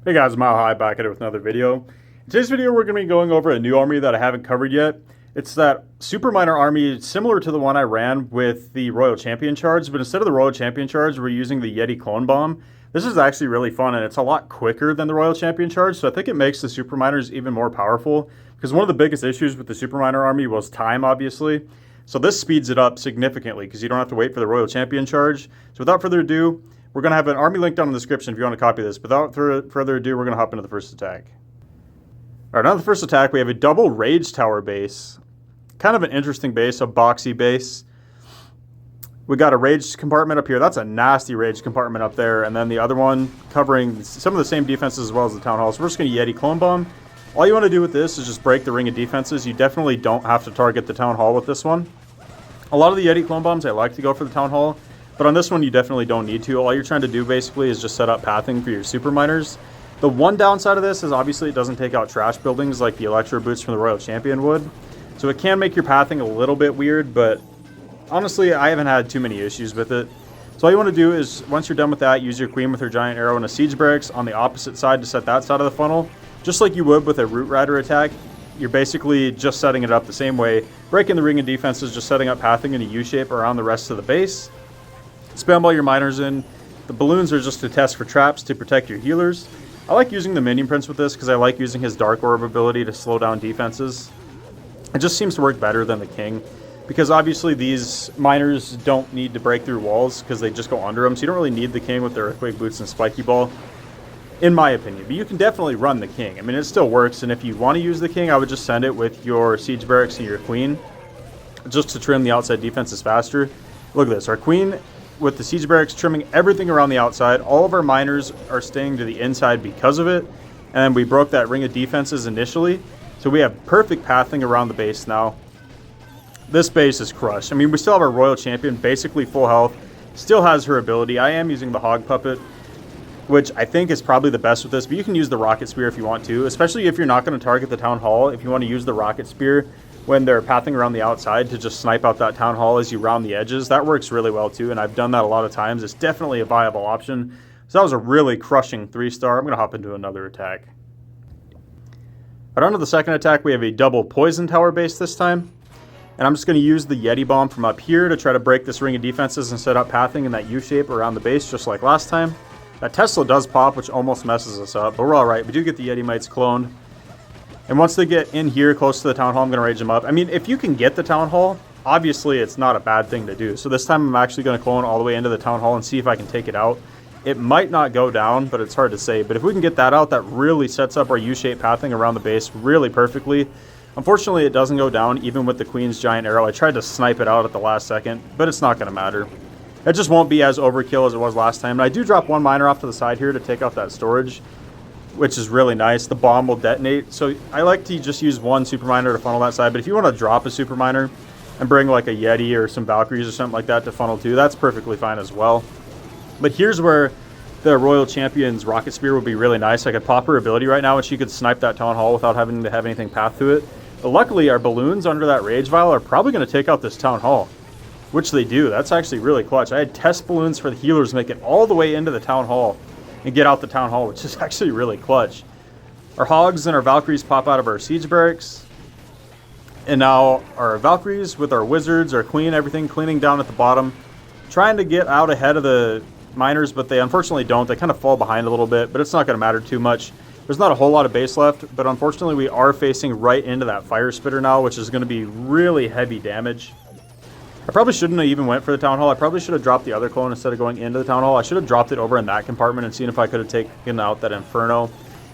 Hey guys, Mile High back at it with another video. In today's video, we're going to be going over a new army that I haven't covered yet. It's that super miner army similar to the one I ran with the Royal Champion Charge, but instead of the Royal Champion Charge, we're using the YETI clone bomb. This is actually really fun, and it's a lot quicker than the Royal Champion Charge, so I think it makes the super miners even more powerful, because one of the biggest issues with the super miner army was time, obviously. So this speeds it up significantly, because you don't have to wait for the Royal Champion Charge. So without further ado, we're going to have an army link down in the description if you want to copy this. Without further ado, we're going to hop into the first attack. Alright, on the first attack, we have a double Rage Tower base. Kind of an interesting base, a boxy base. We got a Rage compartment up here. That's a nasty Rage compartment up there. And then the other one covering some of the same defenses as well as the Town Hall. So we're just going to YETI Clone Bomb. All you want to do with this is just break the ring of defenses. You definitely don't have to target the Town Hall with this one. A lot of the YETI Clone Bombs, I like to go for the Town Hall. But on this one, you definitely don't need to. All you're trying to do, basically, is just set up pathing for your super miners. The one downside of this is, obviously, it doesn't take out trash buildings like the Electro Boots from the Royal Champion would. So it can make your pathing a little bit weird, but honestly, I haven't had too many issues with it. So all you want to do is, once you're done with that, use your Queen with her Giant Arrow and a Siege Barracks on the opposite side to set that side of the funnel. Just like you would with a Root Rider attack, you're basically just setting it up the same way. Breaking the ring of defenses, just setting up pathing in a U-shape around the rest of the base. Spam all your miners in. The balloons are just a test for traps to protect your healers. I like using the Minion Prince with this because I like using his Dark Orb ability to slow down defenses. It just seems to work better than the King, because obviously these miners don't need to break through walls because they just go under them, so you don't really need the King with their Earthquake Boots and Spiky Ball, in my opinion. But you can definitely run the King. I mean, it still works, and if you want to use the King, I would just send it with your Siege Barracks and your Queen, just to trim the outside defenses faster. Look at this. Our Queen with the Siege Barracks trimming everything around the outside. All of our miners are staying to the inside because of it. And we broke that ring of defenses initially. So we have perfect pathing around the base now. This base is crushed. I mean, we still have our Royal Champion, basically full health. Still has her ability. I am using the Hog Puppet, which I think is probably the best with this. But you can use the Rocket Spear if you want to, especially if you're not going to target the Town Hall. If you want to use the Rocket Spear when they're pathing around the outside to just snipe out that Town Hall as you round the edges, that works really well too, and I've done that a lot of times. It's definitely a viable option. So that was a really crushing 3-star. I'm going to hop into another attack. Right on to the second attack, we have a double Poison Tower base this time. And I'm just going to use the YETI Bomb from up here to try to break this ring of defenses and set up pathing in that U-shape around the base just like last time. That Tesla does pop, which almost messes us up, but we're alright. We do get the Yeti Mites cloned. And once they get in here close to the Town Hall, I'm going to rage them up. I mean, if you can get the Town Hall, obviously it's not a bad thing to do. So this time I'm actually going to clone all the way into the Town Hall and see if I can take it out. It might not go down, but it's hard to say. But if we can get that out, that really sets up our U-shaped pathing around the base really perfectly. Unfortunately, it doesn't go down even with the Queen's Giant Arrow. I tried to snipe it out at the last second, but it's not going to matter. It just won't be as overkill as it was last time. And I do drop one miner off to the side here to take out that storage, which is really nice. The bomb will detonate. So I like to just use one super miner to funnel that side. But if you want to drop a super miner and bring like a Yeti or some Valkyries or something like that to funnel too, that's perfectly fine as well. But here's where the Royal Champion's Rocket Spear would be really nice. I could pop her ability right now and she could snipe that Town Hall without having to have anything path to it. But luckily our balloons under that Rage Vial are probably going to take out this Town Hall, which they do. That's actually really clutch. I had test balloons for the healers make it all the way into the Town Hall and get out the Town Hall, which is actually really clutch. Our Hogs and our Valkyries pop out of our Siege Barracks. And now our Valkyries with our Wizards, our Queen, everything cleaning down at the bottom. Trying to get out ahead of the miners, but they unfortunately don't. They kind of fall behind a little bit, but it's not going to matter too much. There's not a whole lot of base left, but unfortunately we are facing right into that Fire Spitter now, which is going to be really heavy damage. I probably shouldn't have even went for the Town Hall. I probably should have dropped the other clone instead of going into the Town Hall. I should have dropped it over in that compartment and seen if I could have taken out that Inferno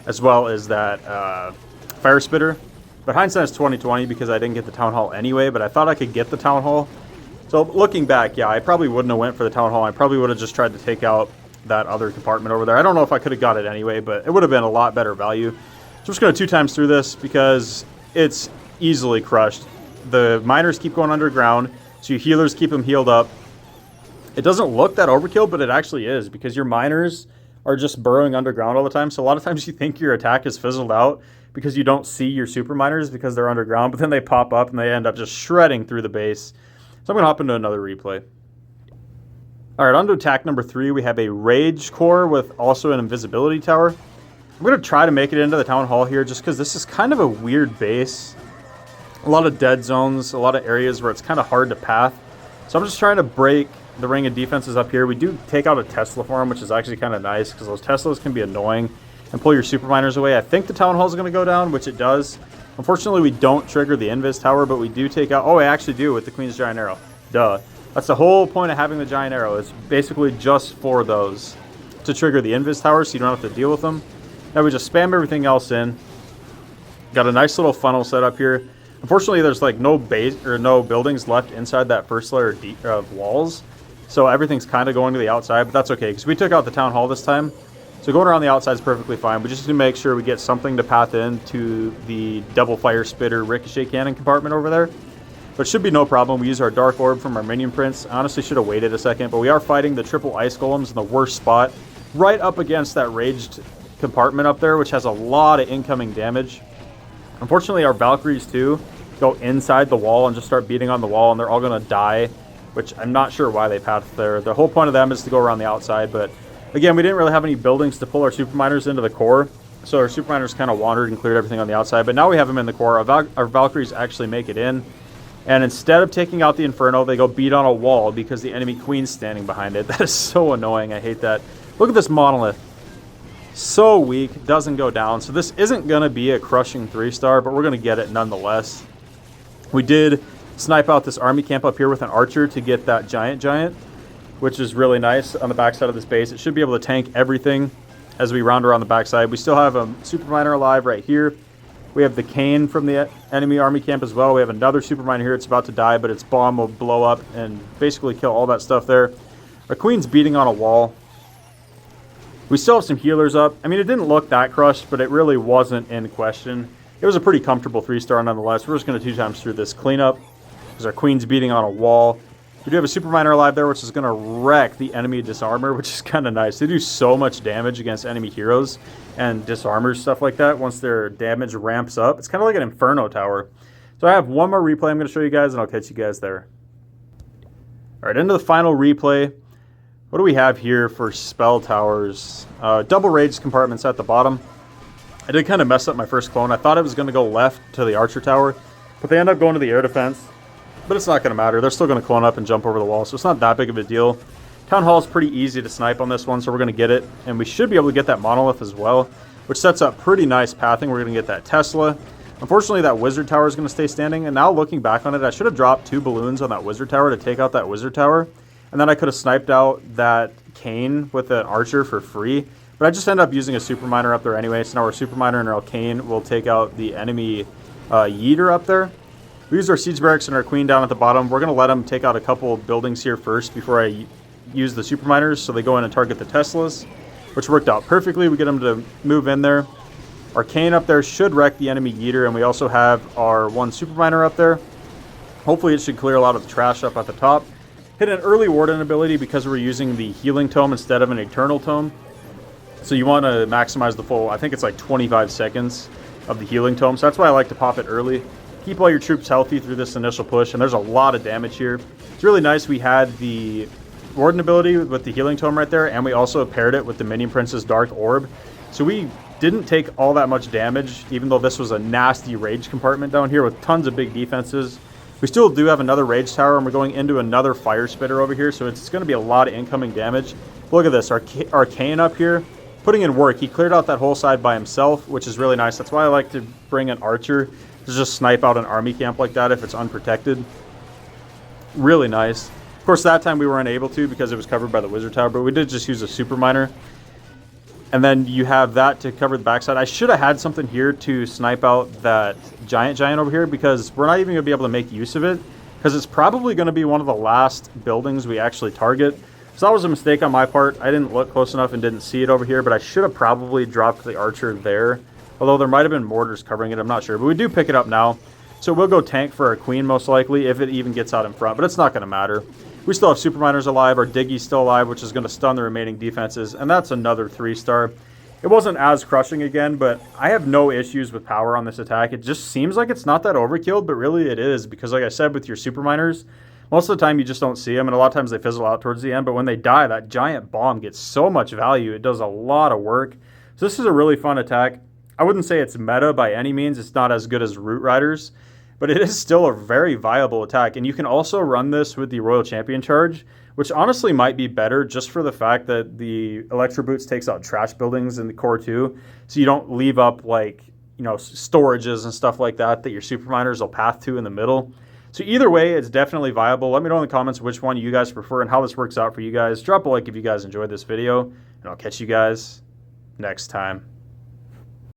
as well as that Fire Spitter. But hindsight is 20/20 because I didn't get the Town Hall anyway, but I thought I could get the Town Hall. So looking back, yeah, I probably wouldn't have went for the Town Hall. I probably would have just tried to take out that other compartment over there. I don't know if I could have got it anyway, but it would have been a lot better value. So I'm just going to 2 times through this because it's easily crushed. The miners keep going underground. So your healers keep them healed up. It doesn't look that overkill, but it actually is because your miners are just burrowing underground all the time. So a lot of times you think your attack is fizzled out because you don't see your super miners because they're underground, but then they pop up and they end up just shredding through the base. So I'm going to hop into another replay. All right, on to attack number 3. We have a Rage Core with also an Invisibility Tower. I'm going to try to make it into the town hall here just because this is kind of a weird base. A lot of dead zones, a lot of areas where it's kind of hard to path. So I'm just trying to break the ring of defenses up here. We do take out a Tesla for him, which is actually kind of nice because those Teslas can be annoying and pull your super miners away. I think the town hall is going to go down, which it does. Unfortunately, we don't trigger the invis tower, but we do take out... Oh, I actually do with the Queen's Giant Arrow. Duh. That's the whole point of having the Giant Arrow. It's basically just for those to trigger the invis tower so you don't have to deal with them. Now we just spam everything else in. Got a nice little funnel set up here. Unfortunately, there's like no base or no buildings left inside that first layer of walls. So everything's kind of going to the outside, but that's okay because we took out the town hall this time. So going around the outside is perfectly fine. We just need to make sure we get something to path into the double fire spitter ricochet cannon compartment over there. But it should be no problem. We use our dark orb from our minion prints. I honestly should have waited a second, but we are fighting the triple ice golems in the worst spot, right up against that raged compartment up there, which has a lot of incoming damage. Unfortunately, our Valkyries too go inside the wall and just start beating on the wall, and they're all going to die, which I'm not sure why they pathed there. The whole point of them is to go around the outside, but again, we didn't really have any buildings to pull our super miners into the core, so our super miners kind of wandered and cleared everything on the outside, but now we have them in the core. Our Valkyries actually make it in, and instead of taking out the Inferno, they go beat on a wall because the enemy Queen's standing behind it. That is so annoying. I hate that. Look at this monolith. So weak, doesn't go down. So this isn't going to be a crushing 3-star, but we're going to get it nonetheless. We did snipe out this army camp up here with an archer to get that giant, which is really nice on the backside of this base. It should be able to tank everything as we round around the backside. We still have a super miner alive right here. We have the Kane from the enemy army camp as well. We have another super miner here. It's about to die, but its bomb will blow up and basically kill all that stuff there. Our Queen's beating on a wall. We still have some healers up. I mean, it didn't look that crushed, but it really wasn't in question. It was a pretty comfortable 3-star nonetheless. We're just going to 2 times through this cleanup because our Queen's beating on a wall. We do have a super miner alive there, which is going to wreck the enemy disarmer, which is kind of nice. They do so much damage against enemy heroes and disarmers, stuff like that, once their damage ramps up. It's kind of like an Inferno tower. So I have one more replay I'm going to show you guys, and I'll catch you guys there. All right, into the final replay. What do we have here for spell towers? Double rage compartments at the bottom. I did kind of mess up my first clone. I thought it was going to go left to the archer tower, but they end up going to the air defense. But it's not going to matter. They're still going to clone up and jump over the wall, so it's not that big of a deal. Town Hall is pretty easy to snipe on this one, so we're going to get it. And we should be able to get that monolith as well, which sets up pretty nice pathing. We're going to get that Tesla. Unfortunately, that wizard tower is going to stay standing. And now looking back on it, I should have dropped 2 balloons on that wizard tower to take out that wizard tower. And then I could have sniped out that Kane with an archer for free. But I just ended up using a super miner up there anyway. So now our super miner and our Kane will take out the enemy yeeter up there. We use our siege barracks and our Queen down at the bottom. We're going to let them take out a couple buildings here first before I use the super miners. So they go in and target the Teslas, which worked out perfectly. We get them to move in there. Our Kane up there should wreck the enemy yeeter. And we also have our 1 super miner up there. Hopefully it should clear a lot of the trash up at the top. Hit an early warden ability because we're using the healing tome instead of an eternal tome. So you want to maximize the full, I think it's like 25 seconds of the healing tome. So that's why I like to pop it early. Keep all your troops healthy through this initial push, and there's a lot of damage here. It's really nice we had the warden ability with the healing tome right there, and we also paired it with the Minion Prince's dark orb. So we didn't take all that much damage, even though this was a nasty rage compartment down here with tons of big defenses. We still do have another rage tower, and we're going into another fire spitter over here, so it's going to be a lot of incoming damage. But look at this, our Kane up here, putting in work. He cleared out that whole side by himself, which is really nice. That's why I like to bring an archer to just snipe out an army camp like that if it's unprotected. Really nice. Of course, that time we were unable to because it was covered by the wizard tower, but we did just use a super miner. And then you have that to cover the backside. I should have had something here to snipe out that giant over here because we're not even going to be able to make use of it because it's probably going to be one of the last buildings we actually target. So that was a mistake on my part. I didn't look close enough and didn't see it over here, but I should have probably dropped the archer there. Although there might have been mortars covering it, I'm not sure. But we do pick it up now. So we'll go tank for our Queen most likely if it even gets out in front. But it's not going to matter. We still have super miners alive. Our Diggy's still alive, which is going to stun the remaining defenses. And that's another 3-star. It wasn't as crushing again, but I have no issues with power on this attack. It just seems like it's not that overkill, but really it is. Because like I said, with your super miners, most of the time you just don't see them. And a lot of times they fizzle out towards the end. But when they die, that giant bomb gets so much value. It does a lot of work. So this is a really fun attack. I wouldn't say it's meta by any means. It's not as good as Root Riders, but it is still a very viable attack. And you can also run this with the Royal Champion charge, which honestly might be better just for the fact that the Electro Boots takes out trash buildings in the core too. So you don't leave up like, storages and stuff like that your super miners will path to in the middle. So either way, it's definitely viable. Let me know in the comments which one you guys prefer and how this works out for you guys. Drop a like if you guys enjoyed this video, and I'll catch you guys next time.